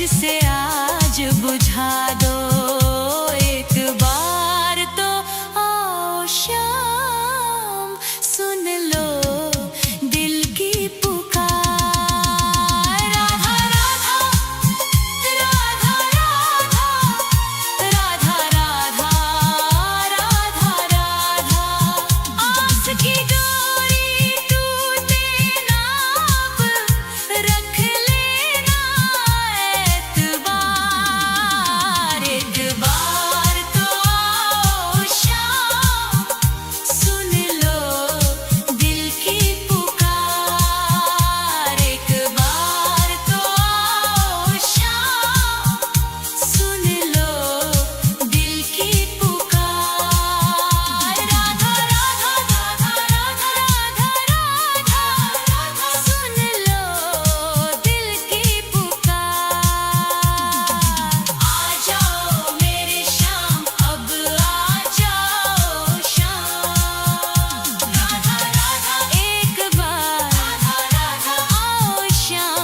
से आज बुझा दो एक बार तो आओ शाम सुन लो दिल की पुकार। राधा राधा राधा राधा राधा राधा राधा आस की डोरी टूटे ना अब रख लेना एतबार। एक बार तो आओ शाम सुन लो दिल की पुकार। एक बार तो आओ शाम सुन लो दिल की पुकार। राधा राधा राधा राधा राधा राधा सुन लो दिल की पुकार। आ जाओ मेरे शाम अब आ जाओ शाम। राधा राधा एक बार राधा राधा आओ शाम।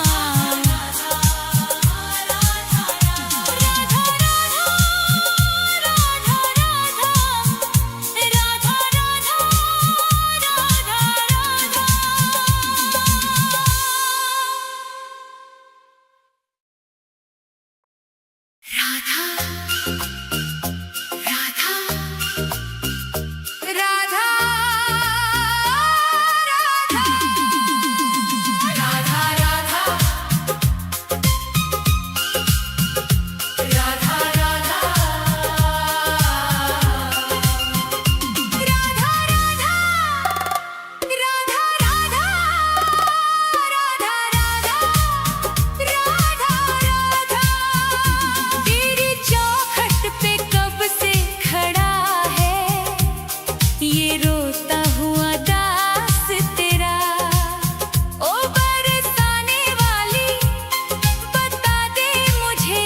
राधा राधा राधा तेरी चौखट पे कब से खड़ा है ये रोता हुआ दास तेरा। ओ बरसाने वाली बता दे मुझे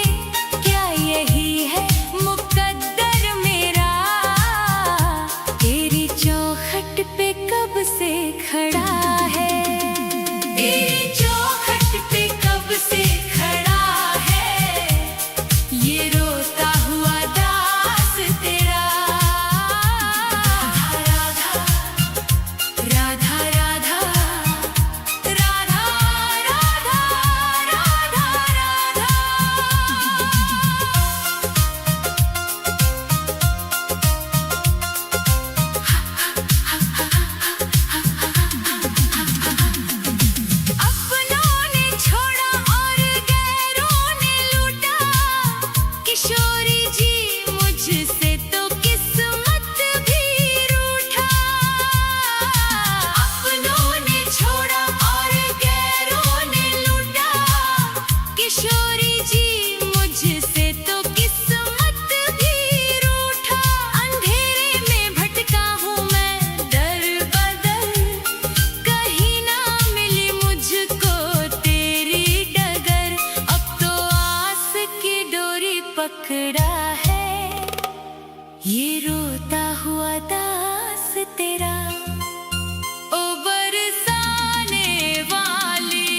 क्या यही है मुकद्दर मेरा। तेरी चौखट पे कब से खड़ा है तेरी चौखट पे कब से खड़ा है ये रोता हुआ दास तेरा। राधा राधा राधा राधा राधा राधा राधा अपनों ने छोड़ा और गैरों ने लूटा किशोरी जी मुझसे तो किस्मत भी रूठा। अपनों ने छोड़ा और गैरों ने लूटा किशोरी जी मुझसे तो किस्मत भी रूठा। अंधेरे में भटका हूँ मैं दर बदर कहीं ना मिली मुझको तेरी डगर। अब तो आस की डोरी पकड़ा है ये रोता हुआ दास तेरा। ओ बरसाने वाली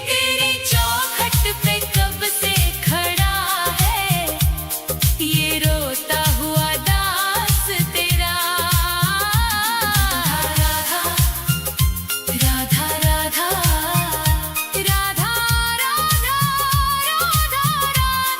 तेरी चौखट पे कब से खड़ा है ये रोता हुआ दास तेरा। राधा राधा राधा राधा राधा राधा राधा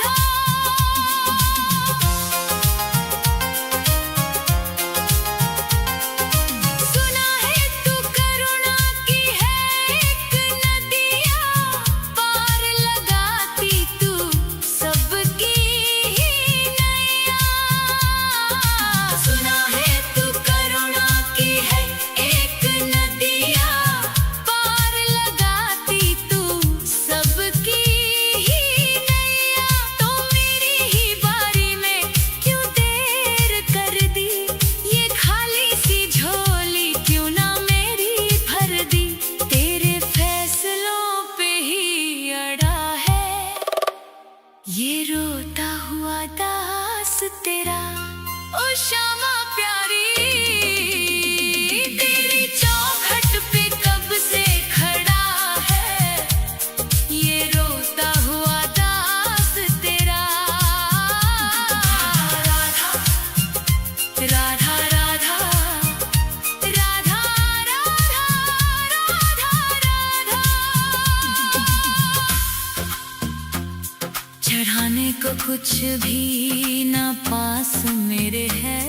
को कुछ भी ना पास मेरे है,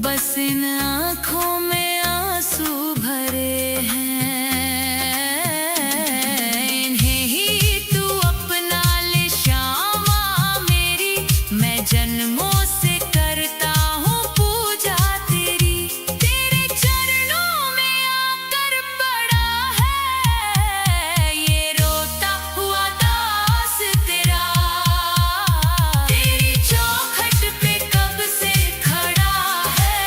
बस इन आँखों में आंसू भरे हैं। इन्हें ही तू अपना ले श्यामा मेरी, मैं जन्मों से करता हूँ पूजा तेरी। तेरे चरणों में आकर पड़ा है ये रोता हुआ दास तेरा। तेरी चौखट पे कब से खड़ा है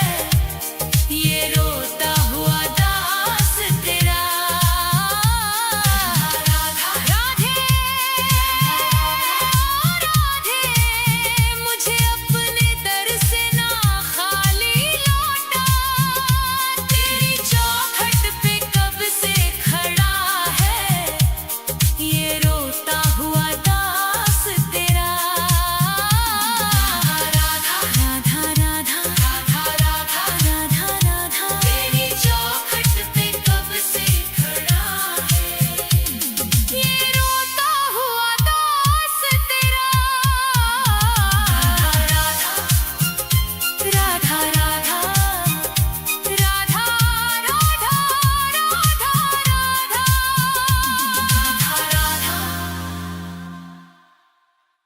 ये रोता हुआ दास तेरा। राधा राधे राधे, मुझे अपने दर से ना खाली लौटा। तेरी चौखट पे कब से खड़ा है ये रोता हुआ दास तेरा। राधा राधा राधा राधा राधा राधा राधा, तेरी चौखट पे कब से खड़ा है ये रोता हुआ दास तेरा। राधा राधा राधा राधा राधा राधा राधा राधा राधा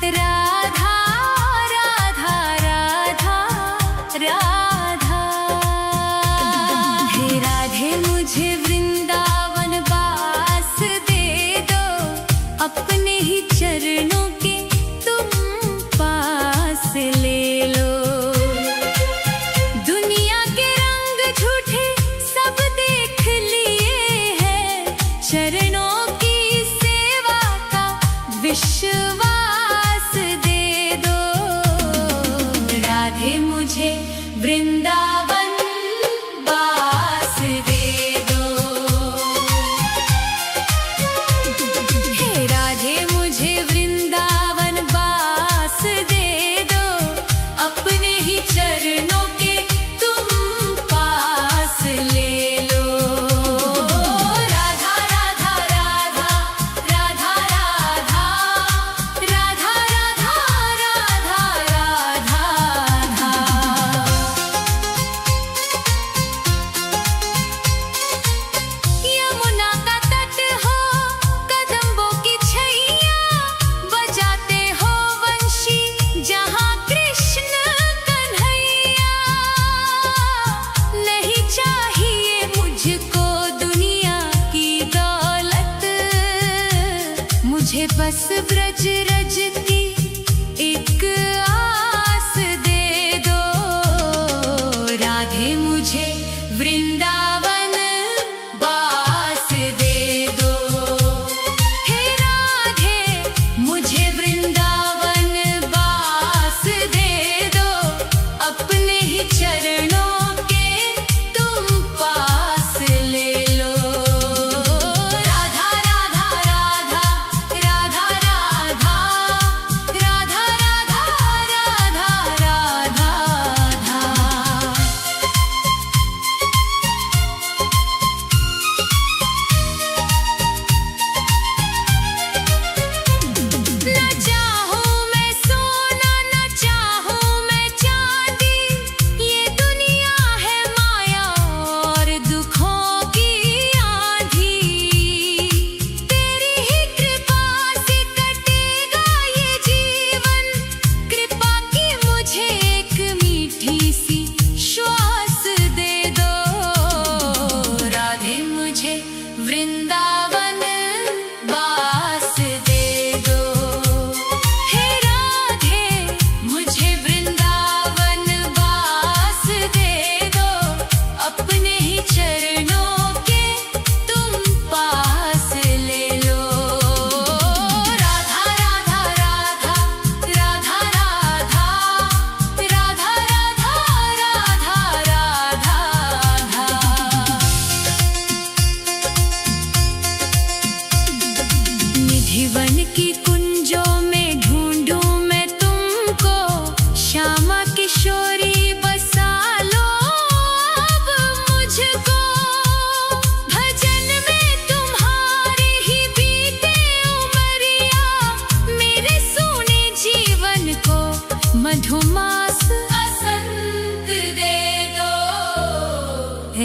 राधा राधा राधा राधा राधा। हे राधे मुझे वृंदावन वास दे दो, अपने ही चरणों के तुम पास ले लो। दुनिया के रंग झूठे सब देख लिए हैं, चरणों की सेवा का विश्वास दे दो। राधे मुझे वृंदावन वास दे दो। हे राधे मुझे वृंदावन वास दे दो, अपने ही चरणों के तुम पास ले लो। राधा राधा राधा राधा राधा राधा राधा राधा राधा। यमुना का तट हो कदम्बों की छैया, बजाते हो वंशी जहाँ कृष्ण कन्हैया। नहीं चाहिए मुझको दुनिया की दौलत, मुझे बस ब्रज रज की एक आस दे दो। राधे मुझे वृंदावन वास दे दो। हे राधे मुझे वृंदावन वास दे दो, अपने ही चरणों के तुम पास ले लो। राधा राधा राधा राधा राधा राधा राधा राधा राधा राधा।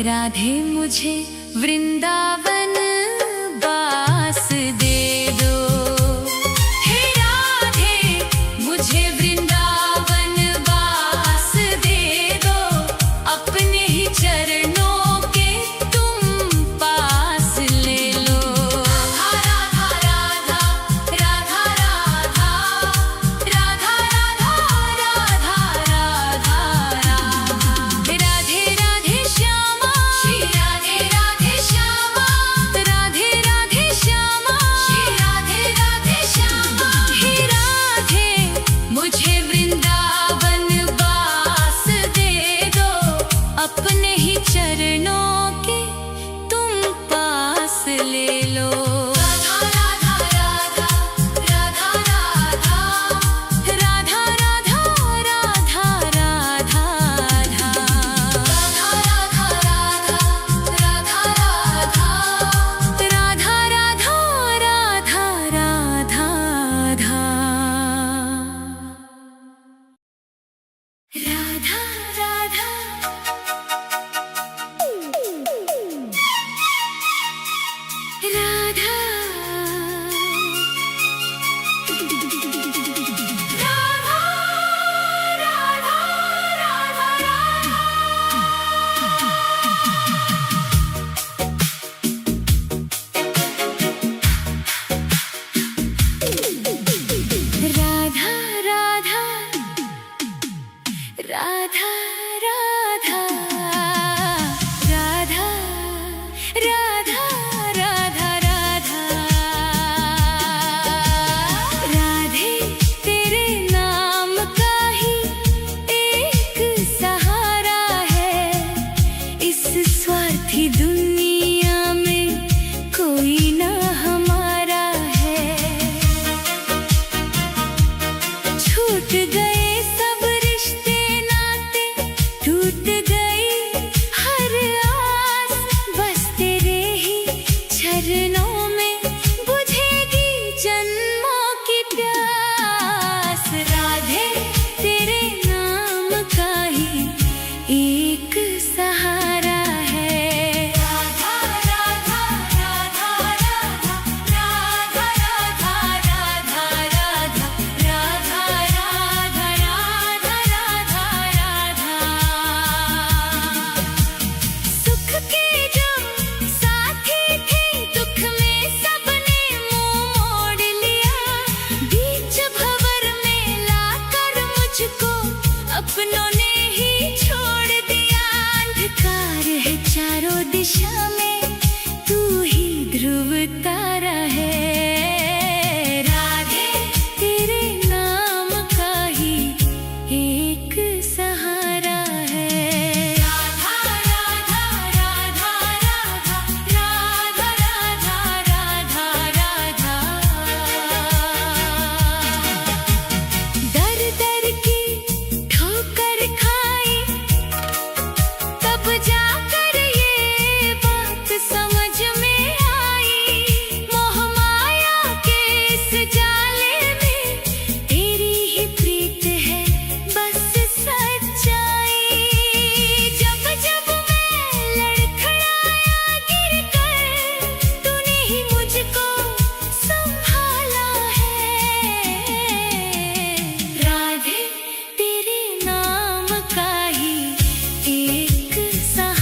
राधे मुझे वृंदावन बास दे दो। हे राधे मुझे वृंदावन बास दे दो, अपने ही चरणों के तुम पास ले लो। राधा राधा राधा राधा राधा राधा राधा राधा राधा राधे राधे श्यामा श्री राधे राधे श्यामा, राधे राधे श्यामा श्री राधे राधे श्यामा। हे राधे मुझे वृंदावन बास दे दो, अपने ही चरणों के तुम पास ले लो। राधा राधा राधा राधा राधा राधा राधा राधा राधा राधा राधा राधा राधा राधे तेरे नाम का ही एक सहारा है, इस स्वार्थी दुनिया में कोई ना हमारा है। छूट गए सब रिश्ते नाते, टूट गई हर आस, बस तेरे ही चरणों में बुझेगी जन्मों की प्यास। राधे तेरे नाम का ही एक सहारा है। राधा राधा राधा राधा राधा राधा राधा राधा राधा राधा राधा राधा। सुख के जो साथी थे, दुख में सबने मुंह मोड़ लिया, बीच भंवर में लाकर मुझको अपनों ने ही छोड़ दिया। अंधकार है चारों दिशा में, तू ही ध्रुव तारा है। राधे तेरे नाम का ही एक सहारा है। राधा राधा राधा राधा राधा राधा राधा राधा। दर दर की ठोकर खाई, तब जाकर ये बात समझ में आई। मोह माया के इस जाले में तेरी ही प्रीत है बस सच्चाई। जब जब मैं लड़खड़ाया गिरकर, तूने ही मुझको संभाला है। राधे तेरे नाम का ही एक सहारा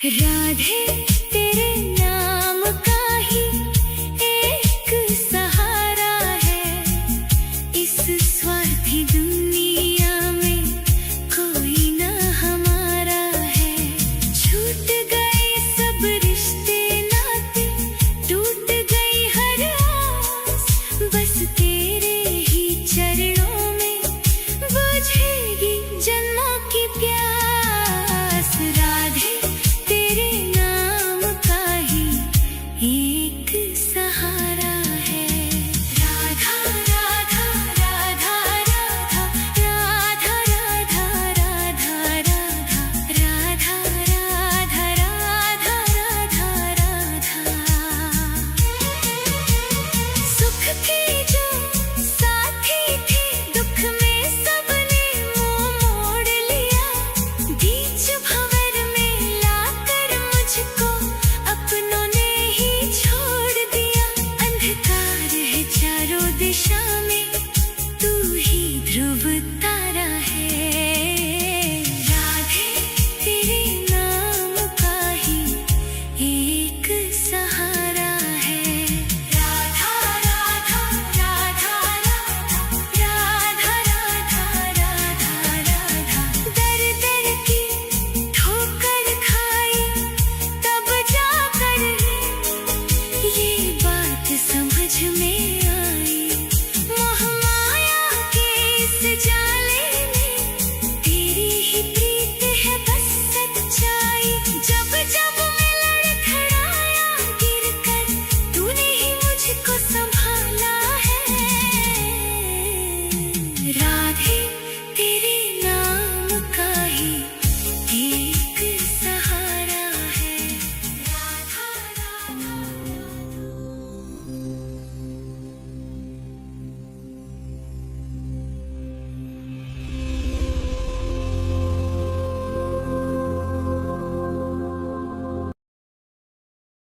राधे